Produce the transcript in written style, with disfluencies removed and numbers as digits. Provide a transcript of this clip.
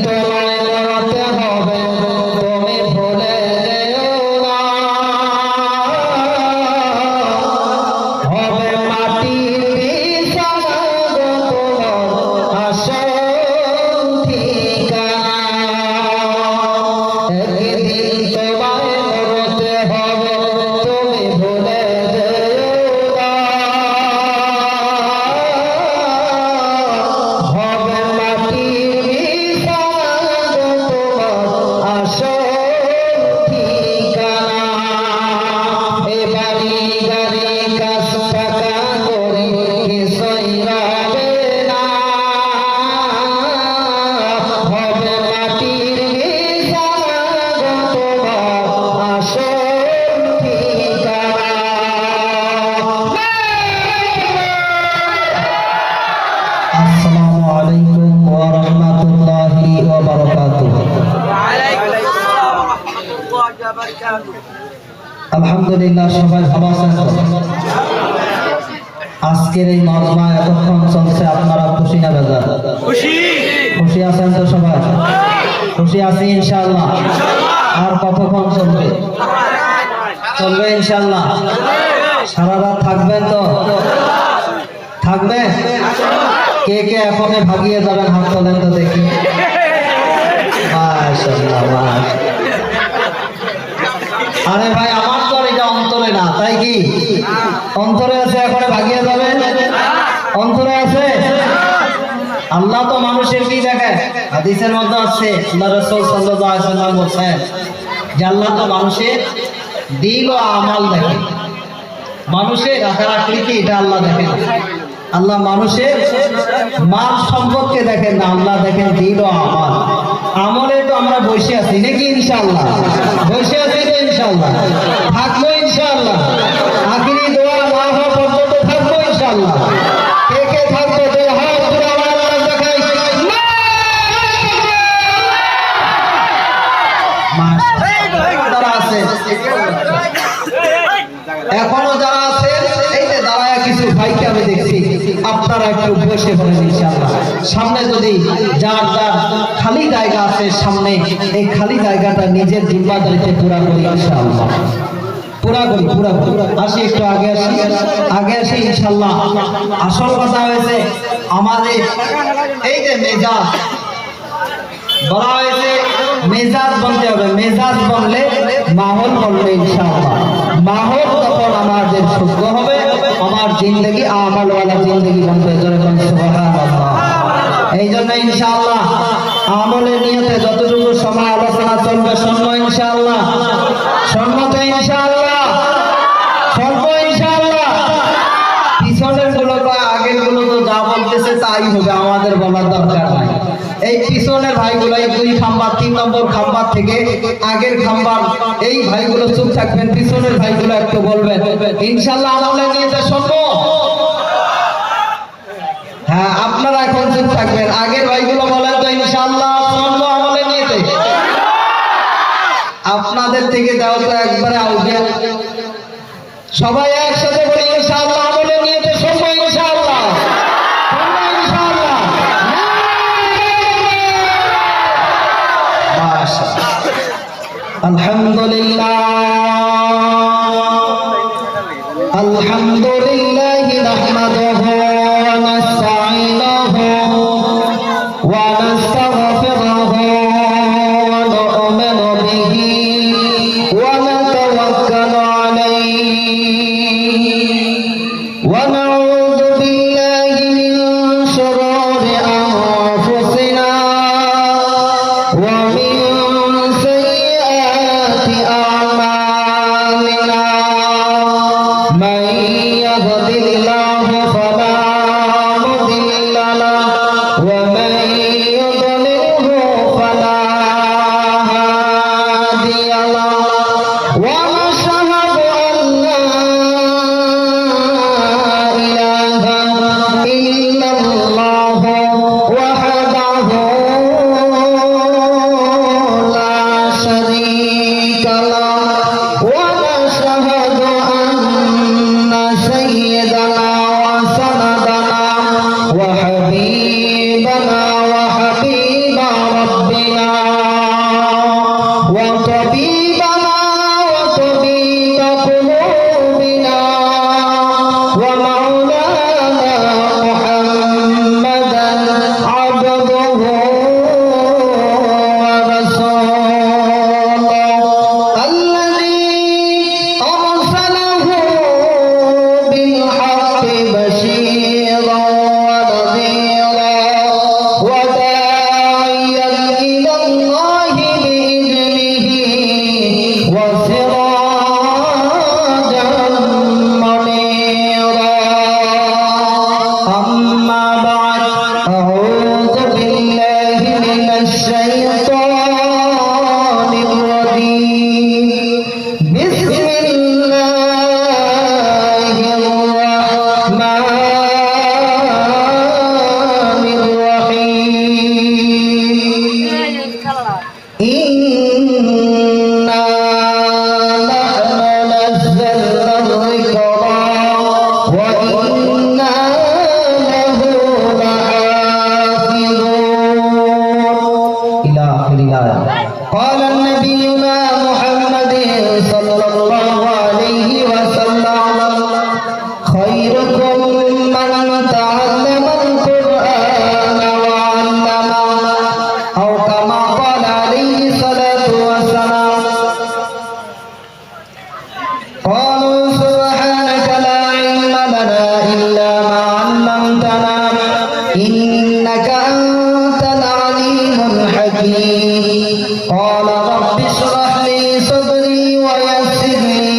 তোমায় মরতে হবে, তুমি ভুলে যেও না। হবে মাটির বিছানা গো তোমার আসল ঠিকানা। একদিন তোমায় মরতে হবে, তুমি ভুলে যেও না। হবে মাটির বিছানা গো তোমার আসল ঠিকানা। এ বাড়ি গাড়ি কাজ টাকা করে কিছুই রবে না। হবে মাটির বিছানা গো তোমার আসল ঠিকানা। আসসালামু আলাইকুম ওয়া রাহমাতুল্লাহি ওয়া বারাকাতুহু। আলহামদুলিল্লাহ, সবাই ভালো আছেন তো? আজকের এই মজমা এতক্ষণ চলছে, আপনারা খুশি না বেজার? খুশি আছেন তো সবাই? খুশি আছি ইনশাআল্লাহ। আর কতক্ষণ চলবে? চলবে ইনশাআল্লাহ। সারা রাত থাকবেন তো? থাকবে? কে কে এখনো ভাগিয়ে যাবেন হাত তোলেন তো দেখি। মাশাআল্লাহ, মাশাআল্লাহ। আরে ভাই, আমার তো আর এটা অন্তরে না, তাই কি অন্তরে আছে? এখনো ভাগিয়ে যাবেন? অন্তরে আছে? আল্লাহ তো মানুষের কি দেখে? হাদিসের মধ্যে আছে, আল্লাহ রাসূল সাল্লাল্লাহু আলাইহি ওয়াসাল্লাম বলেন যে আল্লাহ তো মানুষের দিল ও আমাল দেখে। মানুষের আকার আকৃতি এটা আল্লাহ দেখেন। আল্লাহ মানুষের মাল সম্পদকে দেখেন না, আল্লাহ দেখেন দিল ও আমাল। আমলে তো আমরা বসে আছি নাকি? ইনশাআল্লাহ বসে আছি তো ইনশাআল্লাহ, থাকবো ইনশাআল্লাহ। আখিরি দোয়া না হওয়া পর্যন্ত থাকবো ইনশাআল্লাহ। কে কে থাকবো? দুই হাত তুলে আমার আল্লাহ দেখাই। যারা আছে এখনো যারা আছে এই যে দাঁড়ায় কিছু ভাইকে আমি দেখছি, আপনারা একটু বসে পড়েন ইনশাআল্লাহ। সামনে যদি যার যার খালি জায়গা আছে সামনে, এই খালি জায়গাটা নিজের জিম্মাদারিতে পুরা করি ইনশাআল্লাহ। পুরা করি, পুরা করি। আসি একটু আগে আসি, আগে আসি ইনশাআল্লাহ। আসল কথা হয়েছে আমাদের এই যে মেজাজ বলা হয়েছে, মেজাজ বলতে হবে। মেজাজ বললে মাহল বললে ইনশাআল্লাহ। মাহল তখন আমাদের শুদ্ধ হবে, আমার জিন্দগি আমলওয়ালা জিন্দগি বলতে যখন সুবহানাল্লাহ। এই জন্য ইনশাআল্লাহ আমলের নিয়তে যতটুকু সময় আলোচনা চলবে শুনবো ইনশাআল্লাহ। শুনবো তো ইনশাআল্লাহ? শুনবো ইনশাআল্লাহ। পিছনের গুলো বা আগের গুলো তো যা বলতেছে তাই হবে, আমাদের বলার দরকার নাই। এই পিছনের ভাইগুলো এই 2 খাম্বা 3 নম্বর খাম্বা থেকে আগের খাম্বার এই ভাইগুলো চুপ থাকবেন, পিছনের ভাইগুলো একটু বলবেন ইনশাআল্লাহ। আমলে নিয়ে শুনবো। হ্যাঁ, আপনারা এখন চুপ থাকবেন, আগের ভাইগুলো বলেন তো ইনশাআল্লাহ শুনবো আমলে নিয়ে। আপনাদের থেকে দাও তো একবারে আউটে সবাই একসাথে বলি ইনশাআল্লাহ আমলে নিয়ে শুনবো ইনশাআল্লাহ। আলহামদুলিল্লাহ, আলহামদুলিল্লাহ নাহমাদুহু ওয়া নাস্তাঈনুহু ওয়া নাস্তাগফিরুহু ওয়া নু'মিনু বিহি ওয়া নাতাওয়াক্কালু আলাইহি ওয়া নাউযু বিল্লাহি মিন শুরুরি আনফুসিনা ওয়া মিন الشيطان الرجيم بسم الله الرحمن الرحيم